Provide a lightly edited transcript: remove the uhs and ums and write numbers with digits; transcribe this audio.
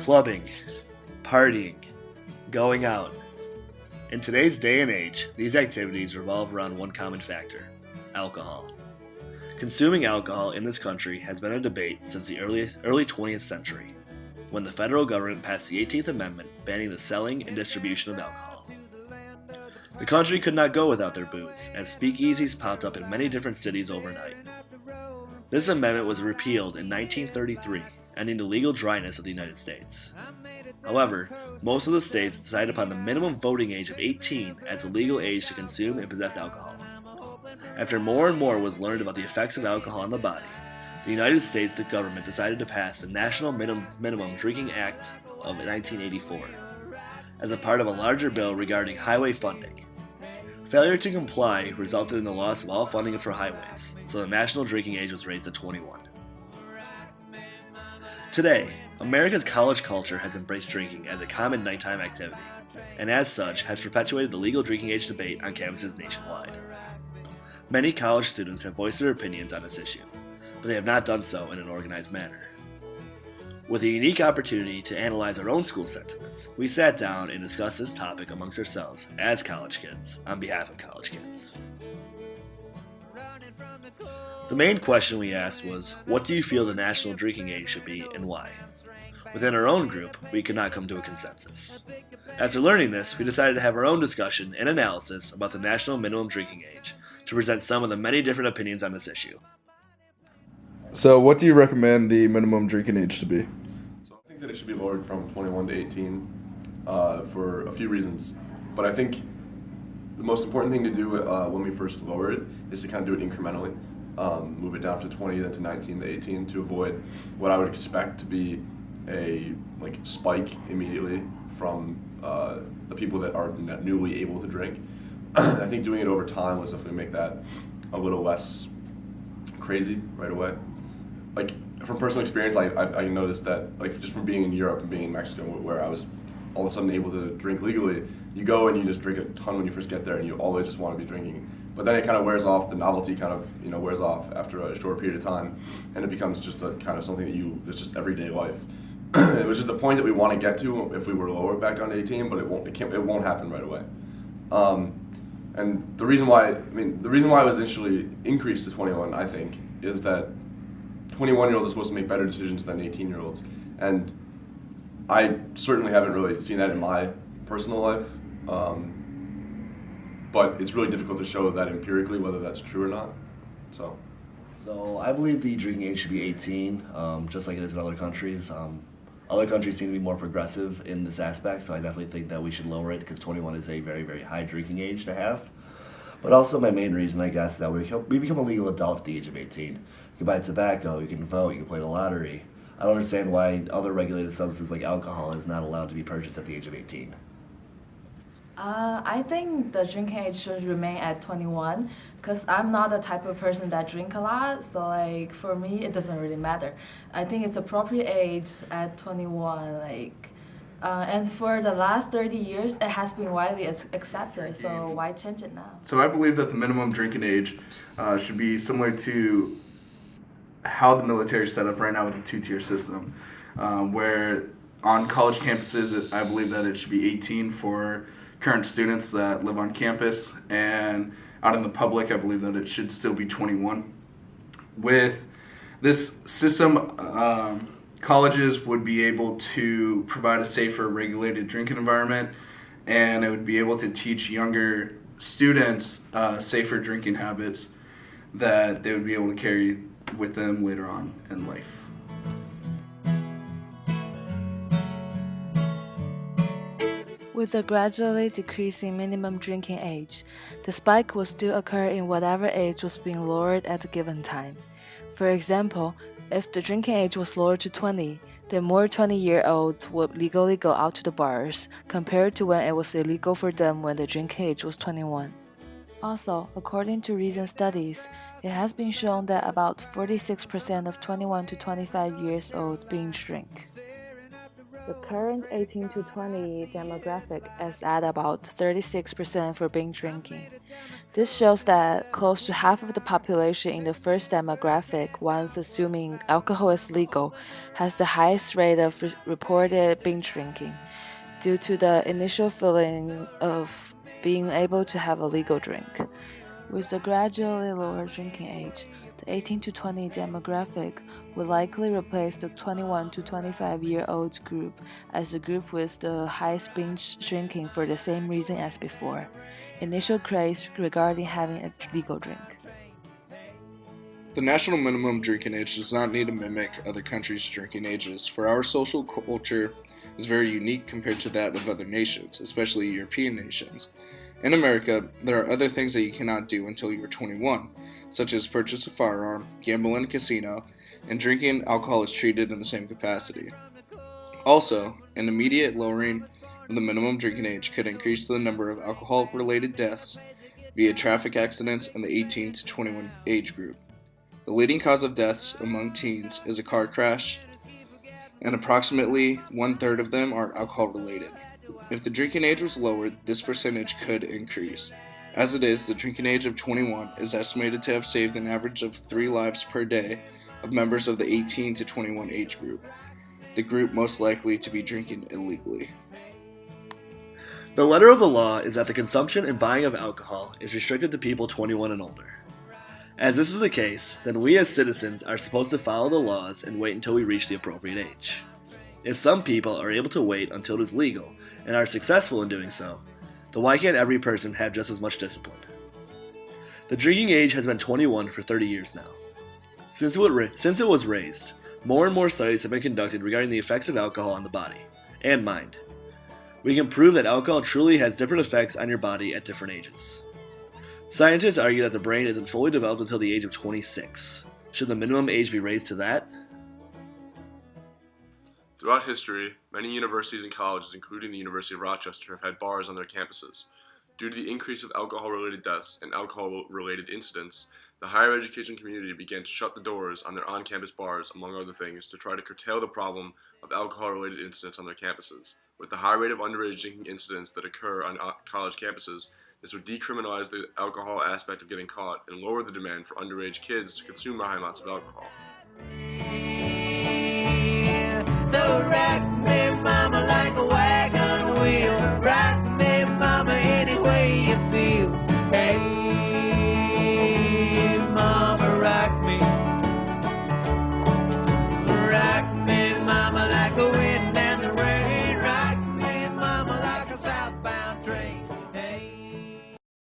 clubbing, partying, going out. In today's day and age, these activities revolve around one common factor: alcohol. Consuming alcohol in this country has been a debate since the early 20th century, when the federal government passed the 18th Amendment banning the selling and distribution of alcohol. The country could not go without their booze, as speakeasies popped up in many different cities overnight. This amendment was repealed in 1933, ending the legal dryness of the United States. However, most of the states decided upon the minimum voting age of 18 as the legal age to consume and possess alcohol. After more and more was learned about the effects of alcohol on the body, the United States government decided to pass the National Minimum Drinking Act of 1984 as a part of a larger bill regarding highway funding. Failure to comply resulted in the loss of all funding for highways, so the national drinking age was raised to 21. Today, America's college culture has embraced drinking as a common nighttime activity, and as such has perpetuated the legal drinking age debate on campuses nationwide. Many college students have voiced their opinions on this issue, but they have not done so in an organized manner. With a unique opportunity to analyze our own school sentiments, we sat down and discussed this topic amongst ourselves as college kids, on behalf of college kids. The main question we asked was, what do you feel the national drinking age should be and why? Within our own group, we could not come to a consensus. After learning this, we decided to have our own discussion and analysis about the national minimum drinking age to present some of the many different opinions on this issue. So what do you recommend the minimum drinking age to be? So I think that it should be lowered from 21 to 18 for a few reasons. But I think the most important thing to do when we first lower it is to kind of do it incrementally. Move it down to 20, then to 19, to 18 to avoid what I would expect to be a spike immediately from the people that are newly able to drink. I think doing it over time will definitely make that a little less crazy right away. Like from personal experience, I noticed that just from being in Europe and being in Mexico, where I was all of a sudden able to drink legally, you go and you just drink a ton when you first get there, and you always just want to be drinking. But then it kind of wears off. The novelty kind of wears off after a short period of time, and it becomes just a kind of something that it's just everyday life. Which is the point that we want to get to if we were lower back down to 18, but it won't happen right away. And the reason why it was initially increased to 21, I think, is that 21-year-olds are supposed to make better decisions than 18-year-olds, and I certainly haven't really seen that in my personal life. But it's really difficult to show that empirically whether that's true or not. So I believe the drinking age should be 18, just like it is in other countries. Other countries seem to be more progressive in this aspect, so I definitely think that we should lower it because 21 is a very, very high drinking age to have. But also my main reason, I guess, is that we become a legal adult at the age of 18. You can buy tobacco, you can vote, you can play the lottery. I don't understand why other regulated substances like alcohol is not allowed to be purchased at the age of 18. I think the drinking age should remain at 21 because I'm not the type of person that drink a lot, so for me it doesn't really matter. I think it's appropriate age at 21, and for the last 30 years it has been widely accepted, so why change it now? So I believe that the minimum drinking age should be similar to how the military is set up right now with the two-tier system, where on college campuses I believe that it should be 18 for current students that live on campus, and out in the public I believe that it should still be 21. With this system, colleges would be able to provide a safer regulated drinking environment, and it would be able to teach younger students safer drinking habits that they would be able to carry with them later on in life. With the gradually decreasing minimum drinking age, the spike will still occur in whatever age was being lowered at a given time. For example, if the drinking age was lowered to 20, then more 20-year-olds would legally go out to the bars compared to when it was illegal for them when the drinking age was 21. Also, according to recent studies, it has been shown that about 46% of 21 to 25 years old binge drink. The current 18 to 20 demographic is at about 36% for binge drinking. This shows that close to half of the population in the first demographic, once assuming alcohol is legal, has the highest rate of reported binge drinking due to the initial feeling of being able to have a legal drink. With the gradually lower drinking age, the 18 to 20 demographic will likely replace the 21 to 25-year-old group as the group with the highest binge drinking for the same reason as before: initial craze regarding having a legal drink. The national minimum drinking age does not need to mimic other countries' drinking ages, for our social culture is very unique compared to that of other nations, especially European nations. In America, there are other things that you cannot do until you are 21, such as purchase a firearm, gamble in a casino, and drinking alcohol is treated in the same capacity. Also, an immediate lowering of the minimum drinking age could increase the number of alcohol-related deaths via traffic accidents in the 18 to 21 age group. The leading cause of deaths among teens is a car crash, and approximately 1/3 of them are alcohol-related. If the drinking age was lowered, this percentage could increase. As it is, the drinking age of 21 is estimated to have saved an average of 3 lives per day of members of the 18 to 21 age group, the group most likely to be drinking illegally. The letter of the law is that the consumption and buying of alcohol is restricted to people 21 and older. As this is the case, then we as citizens are supposed to follow the laws and wait until we reach the appropriate age. If some people are able to wait until it is legal and are successful in doing so, then why can't every person have just as much discipline? The drinking age has been 21 for 30 years now. Since it was raised, more and more studies have been conducted regarding the effects of alcohol on the body and mind. We can prove that alcohol truly has different effects on your body at different ages. Scientists argue that the brain isn't fully developed until the age of 26. Should the minimum age be raised to that? Throughout history, many universities and colleges, including the University of Rochester, have had bars on their campuses. Due to the increase of alcohol-related deaths and alcohol-related incidents, the higher education community began to shut the doors on their on-campus bars, among other things, to try to curtail the problem of alcohol-related incidents on their campuses. With the high rate of underage drinking incidents that occur on college campuses, this would decriminalize the alcohol aspect of getting caught and lower the demand for underage kids to consume high amounts of alcohol. So rock me